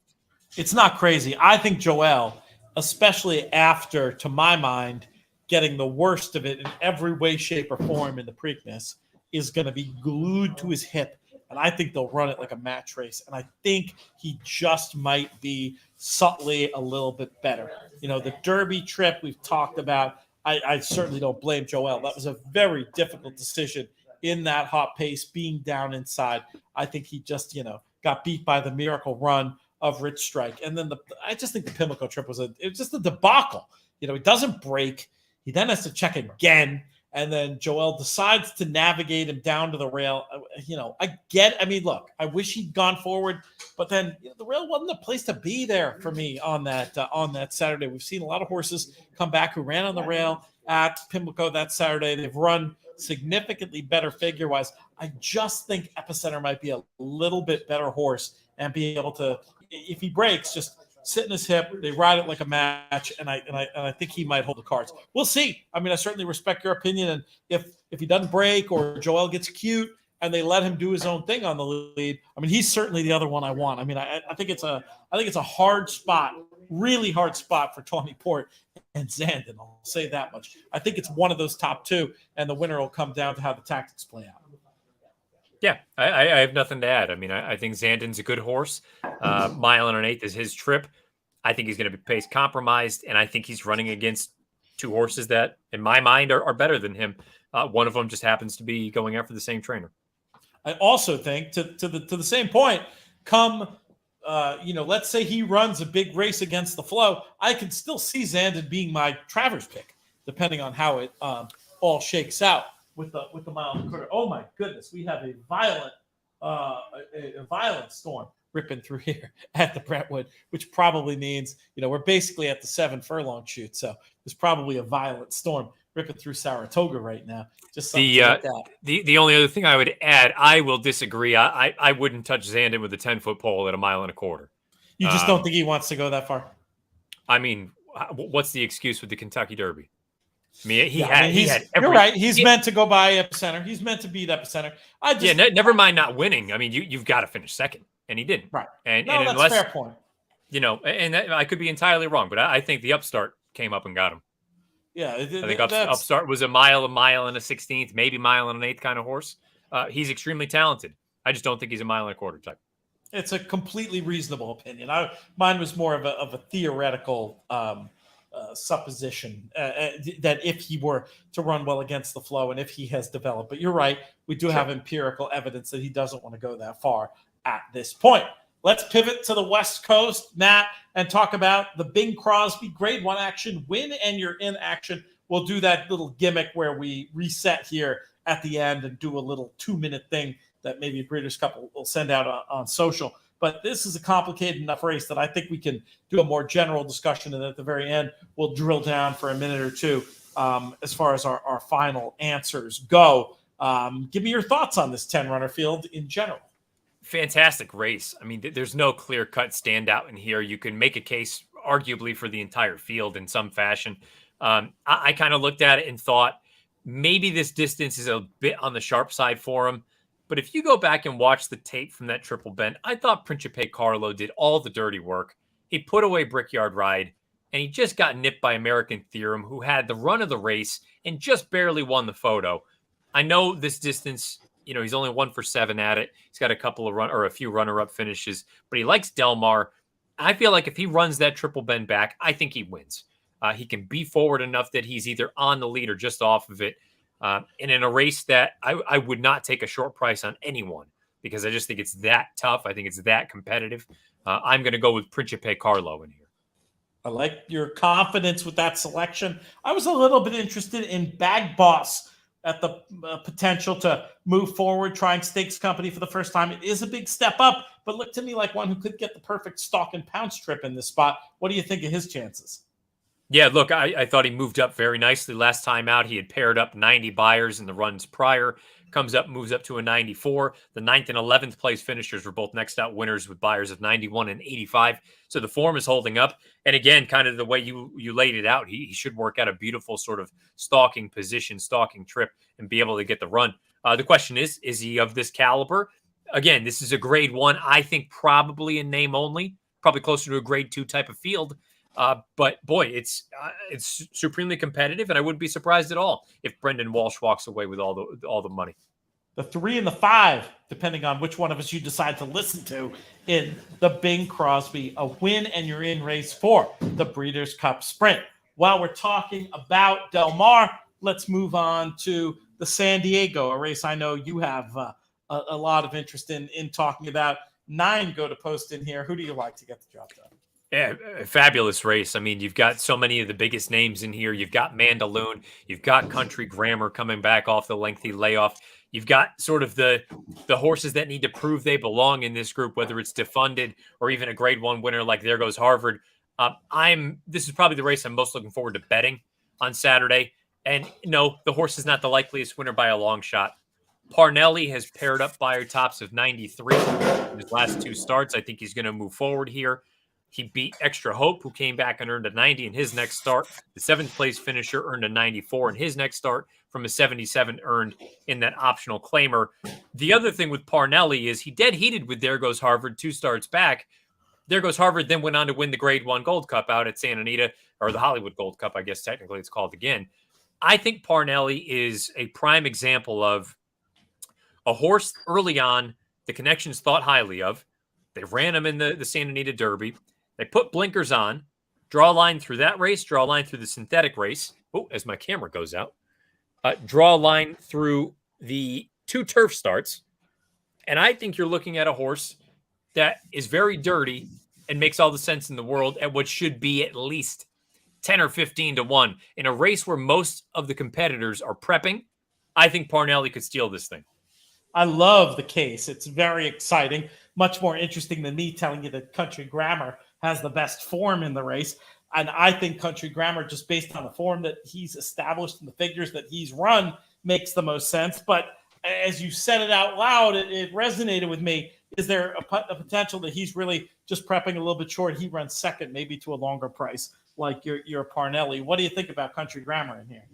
It's not crazy. I think Joel, especially after, to my mind, getting the worst of it in every way, shape, or form in the Preakness, is going to be glued to his hip. And I think they'll run it like a match race. And I think he just might be subtly a little bit better. The Derby trip we've talked about, I certainly don't blame Joel. That was a very difficult decision in that hot pace, being down inside. I think he just, got beat by the miracle run of Rich Strike. And then I just think the Pimlico trip was just a debacle. He doesn't break. He then has to check again. And then Joel decides to navigate him down to the rail. Look, I wish he'd gone forward, but then the rail wasn't the place to be there for me on that Saturday. We've seen a lot of horses come back who ran on the rail at Pimlico that Saturday. They've run significantly better figure-wise. I just think Epicenter might be a little bit better horse and be able to, if he breaks, just sit in his hip. They ride it like a match, and I think he might hold the cards. We'll see. I certainly respect your opinion, and if he doesn't break or Joel gets cute and they let him do his own thing on the lead, he's certainly the other one I want. I think it's a hard spot, really hard spot for Tawnyport and Zandon. I'll say that much. I think it's one of those top two, and the winner will come down to how the tactics play out. Yeah, I have nothing to add. I think Zandon's a good horse. Mile and an eighth is his trip. I think he's going to be pace compromised, and I think he's running against two horses that, in my mind, are better than him. One of them just happens to be going after the same trainer. I also think, to the same point, let's say he runs a big race against the flow, I can still see Zandon being my Travers pick, depending on how it all shakes out with the mile and a quarter. Oh my goodness, we have a violent storm ripping through here at the Brentwood, which probably means we're basically at the 7 furlong shoot. So there's probably a violent storm ripping through Saratoga right now. Just something like that. The only other thing I would add, I will disagree. I wouldn't touch Zandon with a 10-foot pole at a mile and a quarter. You just don't think he wants to go that far? What's the excuse with the Kentucky Derby? He had every. You're right. He's meant to go by Epicenter. He's meant to beat Epicenter. Never mind not winning. You've got to finish second, and he didn't. Right. And that's unless, a fair point. I could be entirely wrong, but I think the Upstart came up and got him. Yeah, I think Upstart was a mile and a 16th, maybe mile and an eighth kind of horse. He's extremely talented. I just don't think he's a mile and a quarter type. It's a completely reasonable opinion. Mine was more of a theoretical supposition that if he were to run well against the flow and if he has developed. But you're right. We do have empirical evidence that he doesn't want to go that far at this point. Let's pivot to the West Coast, Matt, and talk about the Bing Crosby Grade 1 action. Win and you're in action. We'll do that little gimmick where we reset here at the end and do a little 2-minute thing that maybe Breeders' Cup will send out on social. But this is a complicated enough race that I think we can do a more general discussion, and at the very end, we'll drill down for a minute or two as far as our final answers go. Give me your thoughts on this 10-runner field in general. Fantastic race. There's no clear-cut standout in here. You can make a case, arguably, for the entire field in some fashion. I kind of looked at it and thought maybe this distance is a bit on the sharp side for him. But if you go back and watch the tape from that triple bend, I thought Principe Carlo did all the dirty work. He put away Brickyard Ride, and he just got nipped by American Theorem, who had the run of the race and just barely won the photo. I know this distance, he's only 1 for 7 at it. He's got a few runner-up finishes, but he likes Del Mar. I feel like if he runs that triple bend back, I think he wins. He can be forward enough that he's either on the lead or just off of it. And in a race that I would not take a short price on anyone, because I just think it's that tough. I think it's that competitive. I'm going to go with Principe Carlo in here. I like your confidence with that selection. I was a little bit interested in Bag Boss at the potential to move forward, trying Stakes Company for the first time. It is a big step up, but looked to me like one who could get the perfect stalk and pounce trip in this spot. What do you think of his chances? Yeah, look, I thought he moved up very nicely last time out. He had paired up 90 buyers in the runs prior, moves up to a 94. The 9th and 11th place finishers were both next out winners with buyers of 91 and 85. So the form is holding up. And again, kind of the way you laid it out, he should work out a beautiful sort of stalking position, stalking trip, and be able to get the run. The question is he of this caliber? Again, this is a grade 1. I think probably in name only, probably closer to a grade 2 type of field. But boy, it's supremely competitive, and I wouldn't be surprised at all if Brendan Walsh walks away with all the money. The 3 and the 5, depending on which one of us you decide to listen to, in the Bing Crosby, a win and you're in race 4, the Breeders' Cup Sprint. While we're talking about Del Mar, let's move on to the San Diego, a race I know you have a lot of interest in talking about. 9 go to post in here. Who do you like to get the job done? Yeah, fabulous race. I mean, you've got so many of the biggest names in here. You've got Mandaloon. You've got Country Grammar coming back off the lengthy layoff. You've got sort of the horses that need to prove they belong in this group, whether it's Defunded or even a grade 1 winner like There Goes Harvard. This is probably the race I'm most looking forward to betting on Saturday. And no, the horse is not the likeliest winner by a long shot. Parnelli has paired up buyer tops of 93 in his last 2 starts. I think he's going to move forward here. He beat Extra Hope, who came back and earned a 90 in his next start. The 7th place finisher earned a 94 in his next start from a 77 earned in that optional claimer. The other thing with Parnelli is he dead heated with There Goes Harvard 2 starts back. There Goes Harvard then went on to win the Grade 1 Gold Cup out at Santa Anita, or the Hollywood Gold Cup, I guess technically it's called again. I think Parnelli is a prime example of a horse early on the connections thought highly of. They ran him in the Santa Anita Derby. They put blinkers on, draw a line through that race, draw a line through the synthetic race. Oh, as my camera goes out. Draw a line through the 2 turf starts. And I think you're looking at a horse that is very dirty and makes all the sense in the world at what should be at least 10 or 15 to 1. In a race where most of the competitors are prepping, I think Parnelli could steal this thing. I love the case. It's very exciting. Much more interesting than me telling you that Country Grammar has the best form in the race. And I think Country Grammar, just based on the form that he's established and the figures that he's run, makes the most sense. But as you said it out loud, it resonated with me. Is there a potential that he's really just prepping a little bit short? He runs second, maybe to a longer price, like your Parnelli. What do you think about Country Grammar in here?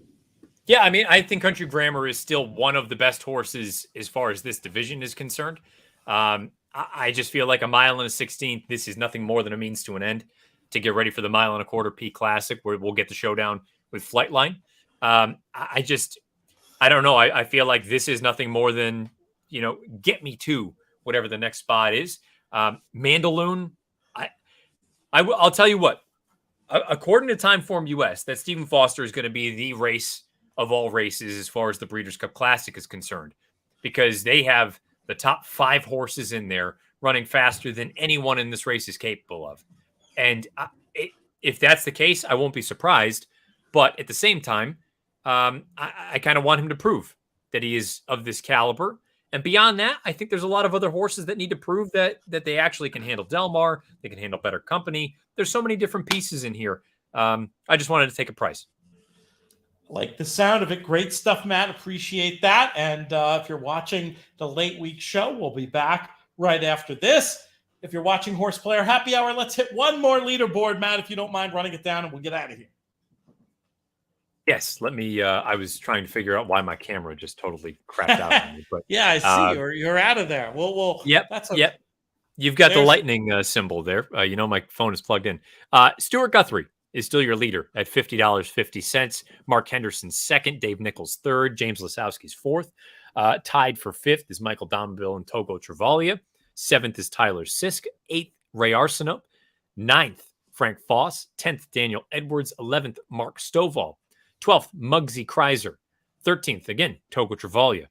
Yeah, I mean, I think Country Grammar is still one of the best horses as far as this division is concerned. I just feel like a mile and a 16th, this is nothing more than a means to an end to get ready for the mile and a quarter P Classic, where we'll get the showdown with Flightline. I don't know. I feel like this is nothing more than, get me to whatever the next spot is. Mandaloon, I'll tell you what, according to Timeform US, that Stephen Foster is going to be the race of all races as far as the Breeders' Cup Classic is concerned, because they have the top 5 horses in there running faster than anyone in this race is capable of. And if that's the case, I won't be surprised. But at the same time, I kind of want him to prove that he is of this caliber. And beyond that, I think there's a lot of other horses that need to prove that they actually can handle Del Mar. They can handle Better Company. There's so many different pieces in here. I just wanted to take a price. Like the sound of it. Great stuff, Matt. Appreciate that. And if you're watching the late week show, we'll be back right after this. If you're watching Horseplayer Happy Hour, let's hit one more leaderboard, Matt, if you don't mind running it down, and we'll get out of here. Yes, let me. I was trying to figure out why my camera just totally crapped out on me. But Yeah, I see. You're out of there. Well, yep, that's okay. yep. You've got the There's lightning symbol there. My phone is plugged in. Stuart Guthrie is still your leader at $50.50. Mark Henderson second, Dave Nichols third, James Lisowski's fourth. Tied for fifth is Michael Domville and Togo Travalia. Seventh is Tyler Sisk. Eighth, Ray Arsenault. Ninth, Frank Foss. 10th, Daniel Edwards. 11th, Mark Stovall. 12th, Muggsy Kreiser. 13th, again, Togo Travalia.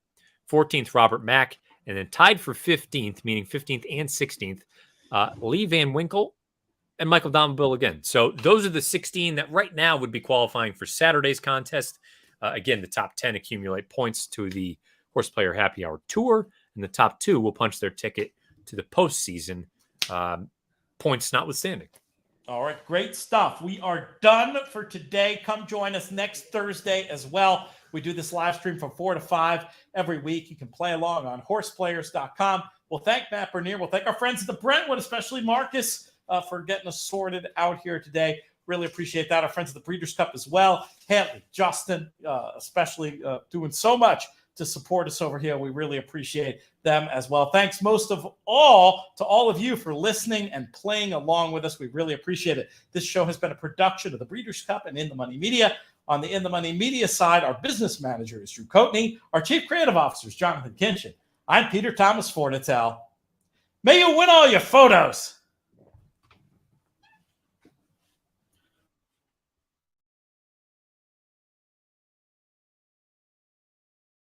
14th, Robert Mack. And then tied for 15th, meaning 15th and 16th, Lee Van Winkle and Michael Domville again. So those are the 16 that right now would be qualifying for Saturday's contest. Again, the top 10 accumulate points to the Horseplayer Happy Hour Tour, and the top 2 will punch their ticket to the postseason, points notwithstanding. all right. Great stuff. We are done for today. Come join us next Thursday as well. We do this live stream from 4 to 5 every week. You can play along on horseplayers.com. We'll thank Matt Bernier. We'll thank our friends at the Brentwood, especially Marcus, for getting us sorted out here today. Really appreciate that. Our friends at the Breeders' Cup as well. Haley, Justin, especially doing so much to support us over here. We really appreciate them as well. Thanks most of all to all of you for listening and playing along with us. We really appreciate it. This show has been a production of the Breeders' Cup and In the Money Media. On the In the Money Media side, our business manager is Drew Coatney. Our chief creative officer is Jonathan Kinchin. I'm Peter Thomas Fornatell. May you win all your photos.